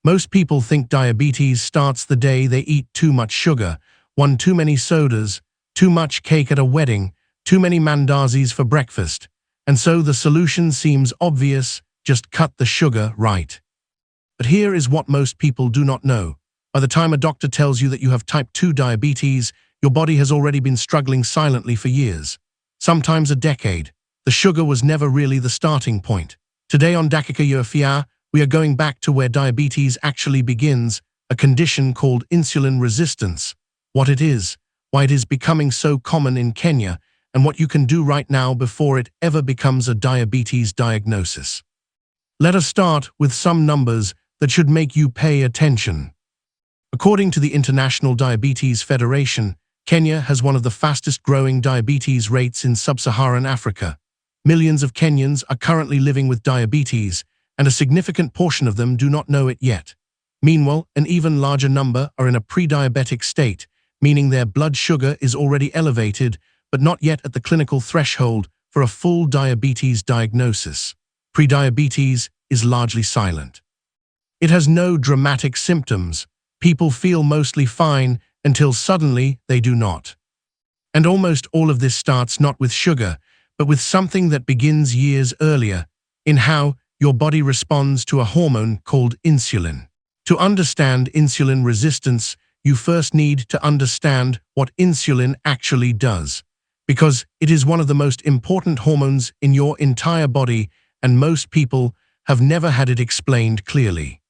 Most people think diabetes starts the day they eat too much sugar, one too many sodas, too much cake at a wedding, too many mandazis for breakfast. And so the solution seems obvious, just cut the sugar right. But here is what most people do not know. By the time a doctor tells you that you have type 2 diabetes, your body has already been struggling silently for years, sometimes a decade. The sugar was never really the starting point. Today on Dakika Afya, we are going back to where diabetes actually begins, a condition called insulin resistance, what it is, why it is becoming so common in Kenya, and what you can do right now before it ever becomes a diabetes diagnosis. Let us start with some numbers that should make you pay attention. According to the International Diabetes Federation, Kenya has one of the fastest-growing diabetes rates in sub-Saharan Africa. Millions of Kenyans are currently living with diabetes, and a significant portion of them do not know it yet. Meanwhile, an even larger number are in a pre-diabetic state, meaning their blood sugar is already elevated, but not yet at the clinical threshold for a full diabetes diagnosis. Prediabetes is largely silent. It has no dramatic symptoms. People feel mostly fine until suddenly they do not. And almost all of this starts not with sugar, but with something that begins years earlier, in how your body responds to a hormone called insulin. To understand insulin resistance, you first need to understand what insulin actually does, because it is one of the most important hormones in your entire body, and most people have never had it explained clearly.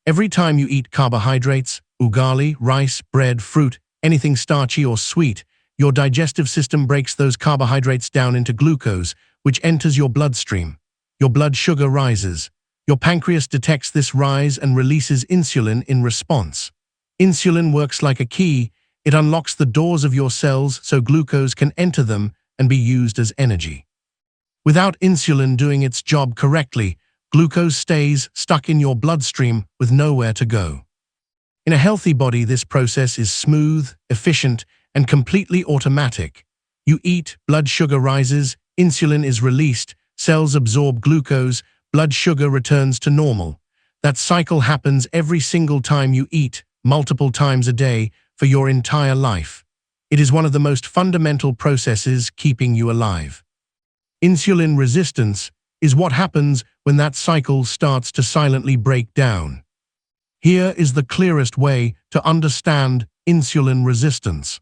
Every time you eat carbohydrates, ugali, rice, bread, fruit, anything starchy or sweet, your digestive system breaks those carbohydrates down into glucose, which enters your bloodstream. Your blood sugar rises. Your pancreas detects this rise and releases insulin in response. Insulin works like a key. It unlocks the doors of your cells so glucose can enter them and be used as energy. Without insulin doing its job correctly, glucose stays stuck in your bloodstream with nowhere to go. In a healthy body, this process is smooth, efficient, and completely automatic. You eat, blood sugar rises, insulin is released, cells absorb glucose, blood sugar returns to normal. That cycle happens every single time you eat, multiple times a day, for your entire life. It is one of the most fundamental processes keeping you alive. Insulin resistance is what happens when that cycle starts to silently break down. Here is the clearest way to understand insulin resistance.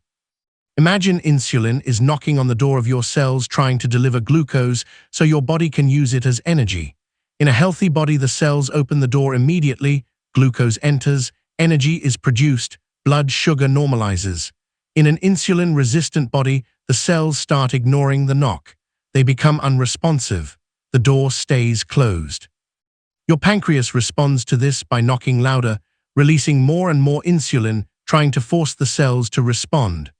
Imagine insulin is knocking on the door of your cells trying to deliver glucose so your body can use it as energy. In a healthy body, the cells open the door immediately, glucose enters, energy is produced, blood sugar normalizes. In an insulin-resistant body, the cells start ignoring the knock. They become unresponsive. The door stays closed. Your pancreas responds to this by knocking louder, releasing more and more insulin, trying to force the cells to respond.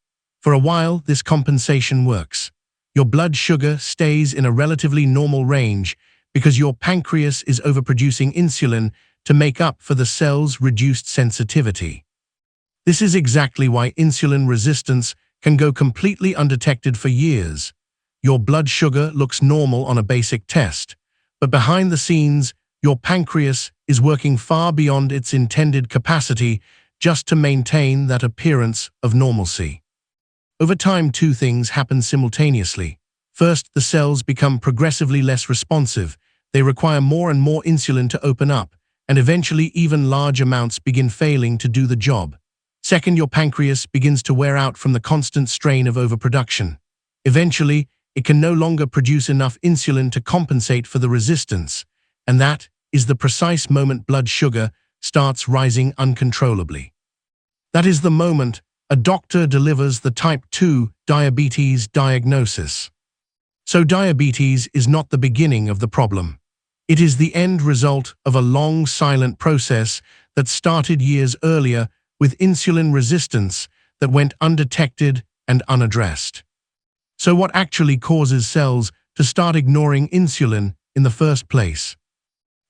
For a while, this compensation works. Your blood sugar stays in a relatively normal range because your pancreas is overproducing insulin to make up for the cell's reduced sensitivity. This is exactly why insulin resistance can go completely undetected for years. Your blood sugar looks normal on a basic test, but behind the scenes, your pancreas is working far beyond its intended capacity just to maintain that appearance of normalcy. Over time, two things happen simultaneously. First, the cells become progressively less responsive. They require more and more insulin to open up, and eventually even large amounts begin failing to do the job. Second, your pancreas begins to wear out from the constant strain of overproduction. Eventually, it can no longer produce enough insulin to compensate for the resistance, and that is the precise moment blood sugar starts rising uncontrollably. That is the moment a doctor delivers the type 2 diabetes diagnosis. So diabetes is not the beginning of the problem. It is the end result of a long, silent process that started years earlier with insulin resistance that went undetected and unaddressed. So what actually causes cells to start ignoring insulin in the first place?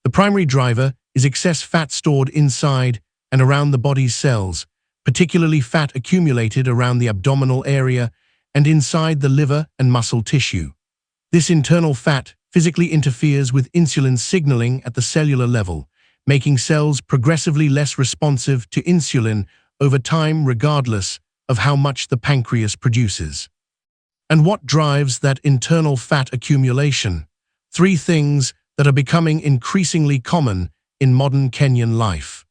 The primary driver is excess fat stored inside and around the body's cells, particularly fat accumulated around the abdominal area and inside the liver and muscle tissue. This internal fat physically interferes with insulin signaling at the cellular level, making cells progressively less responsive to insulin over time regardless of how much the pancreas produces. And what drives that internal fat accumulation? Three things that are becoming increasingly common in modern Kenyan life.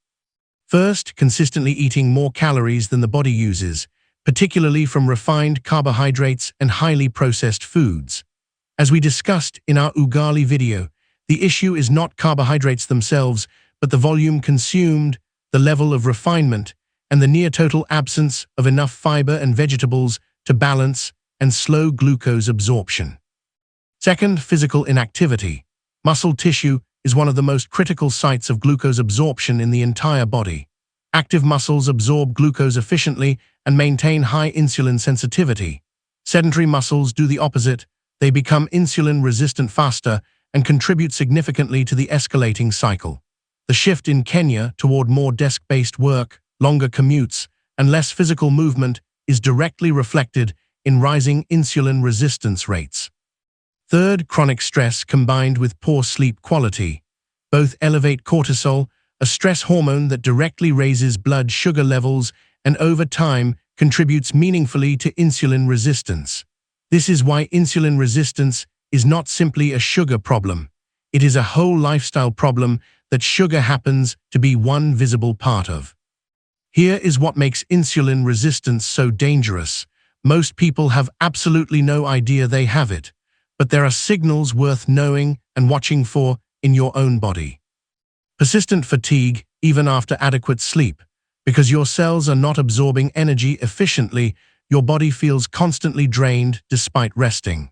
First, consistently eating more calories than the body uses, particularly from refined carbohydrates and highly processed foods. As we discussed in our ugali video, the issue is not carbohydrates themselves, but the volume consumed, the level of refinement, and the near-total absence of enough fiber and vegetables to balance and slow glucose absorption. Second, physical inactivity. Muscle tissue is one of the most critical sites of glucose absorption in the entire body. Active muscles absorb glucose efficiently and maintain high insulin sensitivity. Sedentary muscles do the opposite. They become insulin-resistant faster and contribute significantly to the escalating cycle. The shift in Kenya toward more desk-based work, longer commutes, and less physical movement is directly reflected in rising insulin resistance rates. Third, chronic stress combined with poor sleep quality. Both elevate cortisol, a stress hormone that directly raises blood sugar levels and over time contributes meaningfully to insulin resistance. This is why insulin resistance is not simply a sugar problem. It is a whole lifestyle problem that sugar happens to be one visible part of. Here is what makes insulin resistance so dangerous. Most people have absolutely no idea they have it, but there are signals worth knowing and watching for in your own body. Persistent fatigue, even after adequate sleep. Because your cells are not absorbing energy efficiently, your body feels constantly drained despite resting.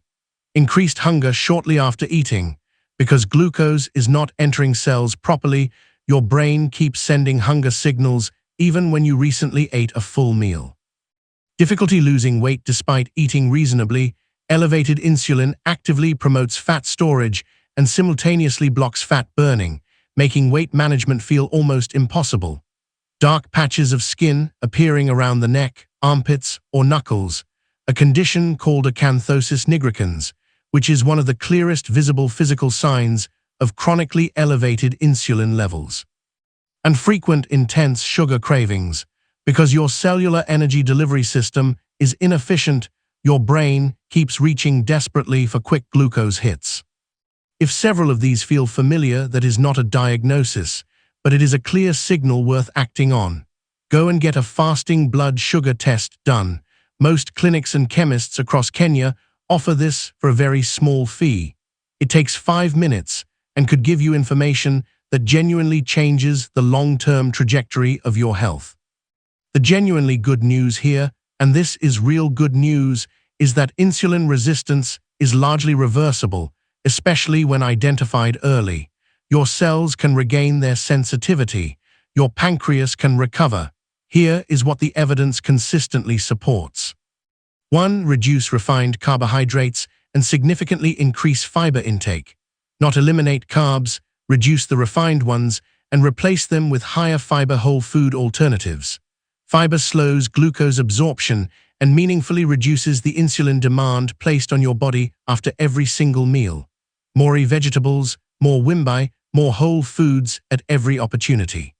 Increased hunger shortly after eating. Because glucose is not entering cells properly, your brain keeps sending hunger signals even when you recently ate a full meal. Difficulty losing weight despite eating reasonably. Elevated insulin actively promotes fat storage and simultaneously blocks fat burning, making weight management feel almost impossible. Dark patches of skin appearing around the neck, armpits, or knuckles, a condition called acanthosis nigricans, which is one of the clearest visible physical signs of chronically elevated insulin levels. And frequent intense sugar cravings. Because your cellular energy delivery system is inefficient, your brain keeps reaching desperately for quick glucose hits. If several of these feel familiar, that is not a diagnosis, but it is a clear signal worth acting on. Go and get a fasting blood sugar test done. Most clinics and chemists across Kenya offer this for a very small fee. It takes 5 minutes and could give you information that genuinely changes the long-term trajectory of your health. The genuinely good news here, and this is real good news, is that insulin resistance is largely reversible, especially when identified early. Your cells can regain their sensitivity. Your pancreas can recover. Here is what the evidence consistently supports. 1. Reduce refined carbohydrates and significantly increase fiber intake. Not eliminate carbs, reduce the refined ones, and replace them with higher fiber whole food alternatives. Fiber slows glucose absorption and meaningfully reduces the insulin demand placed on your body after every single meal. More vegetables, more wimbi, more whole foods at every opportunity.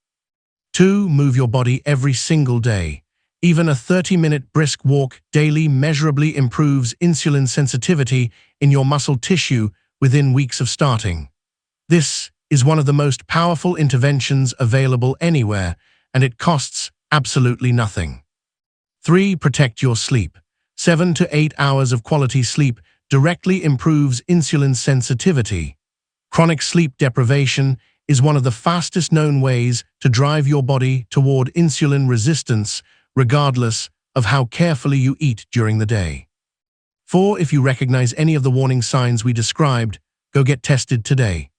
2. Move your body every single day. Even a 30-minute brisk walk daily measurably improves insulin sensitivity in your muscle tissue within weeks of starting. This is one of the most powerful interventions available anywhere, and it costs absolutely nothing. 3. Protect your sleep. 7 to 8 hours of quality sleep directly improves insulin sensitivity. Chronic sleep deprivation is one of the fastest known ways to drive your body toward insulin resistance, regardless of how carefully you eat during the day. 4. If you recognize any of the warning signs we described, go get tested today.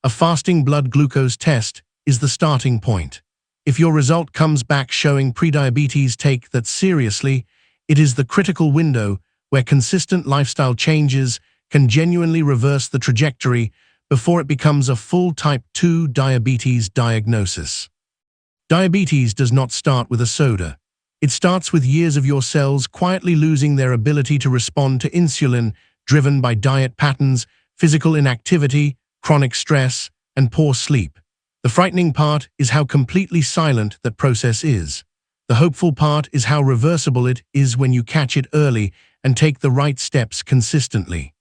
A fasting blood glucose test is the starting point. If your result comes back showing prediabetes, take that seriously. It is the critical window where consistent lifestyle changes can genuinely reverse the trajectory before it becomes a full type 2 diabetes diagnosis. Diabetes does not start with a soda. It starts with years of your cells quietly losing their ability to respond to insulin, driven by diet patterns, physical inactivity, chronic stress, and poor sleep. The frightening part is how completely silent that process is. The hopeful part is how reversible it is when you catch it early and take the right steps consistently.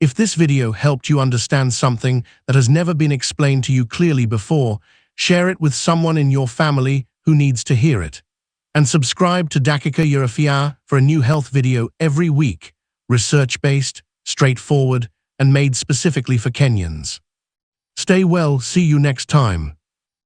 If this video helped you understand something that has never been explained to you clearly before, share it with someone in your family who needs to hear it. And subscribe to Dakika Afya for a new health video every week, research-based, straightforward, and made specifically for Kenyans. Stay well, see you next time.